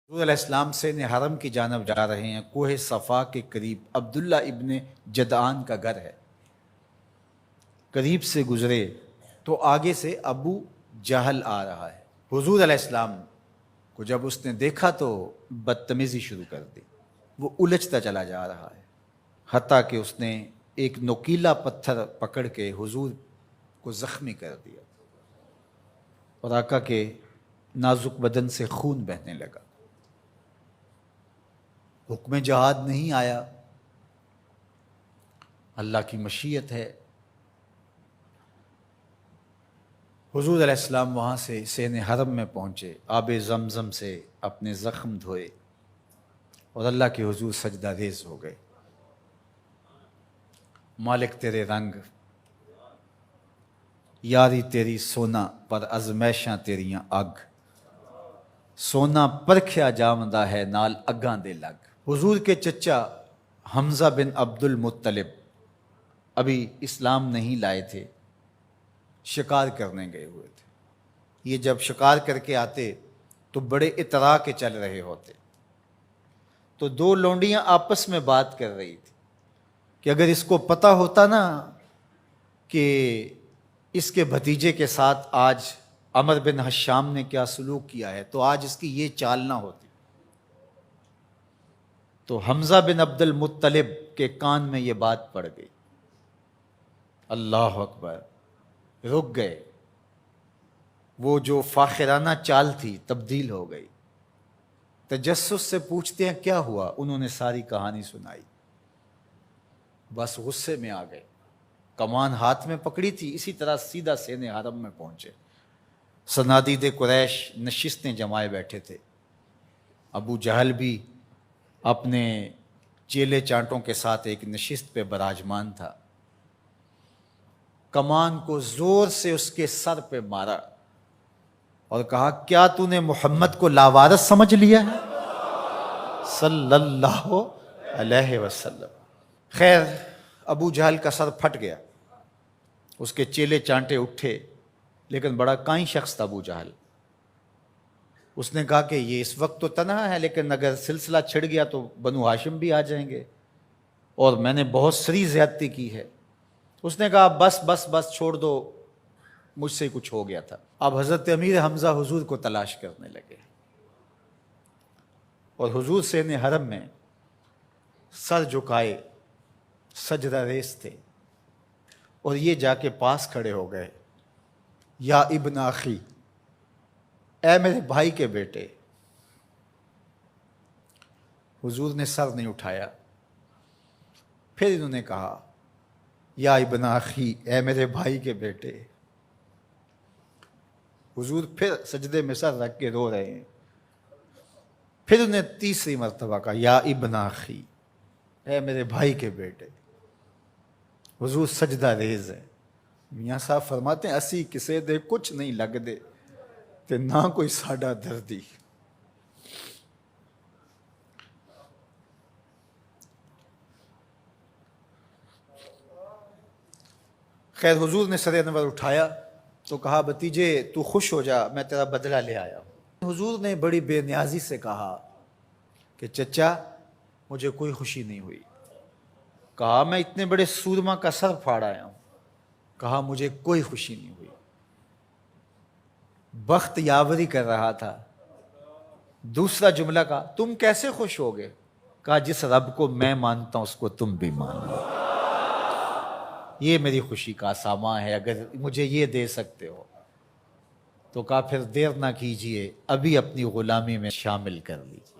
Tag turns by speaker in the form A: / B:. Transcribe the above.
A: حضور علیہ السلام سے حرم کی جانب جا رہے ہیں۔ کوہ صفا کے قریب عبداللہ ابن جدعان کا گھر ہے۔ قریب سے گزرے تو آگے سے ابو جہل آ رہا ہے۔ حضور علیہ السلام کو جب اس نے دیکھا تو بدتمیزی شروع کر دی۔ وہ الجھتا چلا جا رہا ہے، حتیٰ کہ اس نے ایک نوکیلا پتھر پکڑ کے حضور کو زخمی کر دیا اور آقا کے نازک بدن سے خون بہنے لگا۔ حکم جہاد نہیں آیا، اللہ کی مشیت ہے۔ حضور علیہ السلام وہاں سے سین حرم میں پہنچے، آب زمزم سے اپنے زخم دھوئے اور اللہ کے حضور سجدہ ریز ہو گئے۔ مالک تیرے رنگ، یاری تیری سونا پر ازمیشاں تیریاں اگ، سونا پرکھیا جامدہ ہے نال اگاں دے لگ۔ حضور کے چچا حمزہ بن عبد المطلب ابھی اسلام نہیں لائے تھے، شکار کرنے گئے ہوئے تھے۔ یہ جب شکار کر کے آتے تو بڑے اطراء کے چل رہے ہوتے، تو دو لونڈیاں آپس میں بات کر رہی تھی کہ اگر اس کو پتہ ہوتا نا کہ اس کے بھتیجے کے ساتھ آج عمر بن حشام نے کیا سلوک کیا ہے تو آج اس کی یہ چال نہ ہوتی۔ تو حمزہ بن عبد المطلب کے کان میں یہ بات پڑ گئی۔ اللہ اکبر، رک گئے۔ وہ جو فاخرانہ چال تھی تبدیل ہو گئی۔ تجسس سے پوچھتے ہیں کیا ہوا، انہوں نے ساری کہانی سنائی۔ بس غصے میں آ گئے، کمان ہاتھ میں پکڑی تھی، اسی طرح سیدھا سین حرم میں پہنچے۔ صنادید قریش نشستیں جمائے بیٹھے تھے۔ ابو جہل بھی اپنے چیلے چانٹوں کے ساتھ ایک نشست پہ براجمان تھا۔ کمان کو زور سے اس کے سر پہ مارا اور کہا کیا تو نے محمد کو لاوارث سمجھ لیا ہے صلی اللہ علیہ وسلم۔ خیر ابو جہل کا سر پھٹ گیا، اس کے چیلے چانٹے اٹھے، لیکن بڑا کائیں شخص تھا ابو جہل۔ اس نے کہا کہ یہ اس وقت تو تنہا ہے، لیکن اگر سلسلہ چھڑ گیا تو بنو ہاشم بھی آ جائیں گے اور میں نے بہت سری زیادتی کی ہے۔ اس نے کہا بس بس بس چھوڑ دو، مجھ سے کچھ ہو گیا تھا۔ اب حضرت امیر حمزہ حضور کو تلاش کرنے لگے اور حضور سین حرم میں سر جھکائے سجدہ ریز تھے، اور یہ جا کے پاس کھڑے ہو گئے، یا ابن اخی، اے میرے بھائی کے بیٹے۔ حضور نے سر نہیں اٹھایا۔ پھر انہوں نے کہا یا ابن اخی، اے میرے بھائی کے بیٹے۔ حضور پھر سجدے میں سر رکھ کے رو رہے ہیں۔ پھر انہیں تیسری مرتبہ کہا یا ابن اخی، اے میرے بھائی کے بیٹے۔ حضور سجدہ ریز ہے۔ میاں صاحب فرماتے ہیں اسی کسے دے کچھ نہیں لگ دے تے نہ کوئی ساڈا دردی۔ خیر حضور نے سر انور اٹھایا تو کہا بھتیجے تو خوش ہو جا، میں تیرا بدلہ لے آیا ہوں۔ حضور نے بڑی بے نیازی سے کہا کہ چچا مجھے کوئی خوشی نہیں ہوئی۔ کہا میں اتنے بڑے سورما کا سر پھاڑ آیا ہوں۔ کہا مجھے کوئی خوشی نہیں ہوئی۔ بخت یاوری کر رہا تھا۔ دوسرا جملہ کہا تم کیسے خوش ہو گئے؟ کہا جس رب کو میں مانتا ہوں اس کو تم بھی مان لو، یہ میری خوشی کا سامان ہے، اگر مجھے یہ دے سکتے ہو تو۔ کہا پھر دیر نہ کیجئے، ابھی اپنی غلامی میں شامل کر لیجیے۔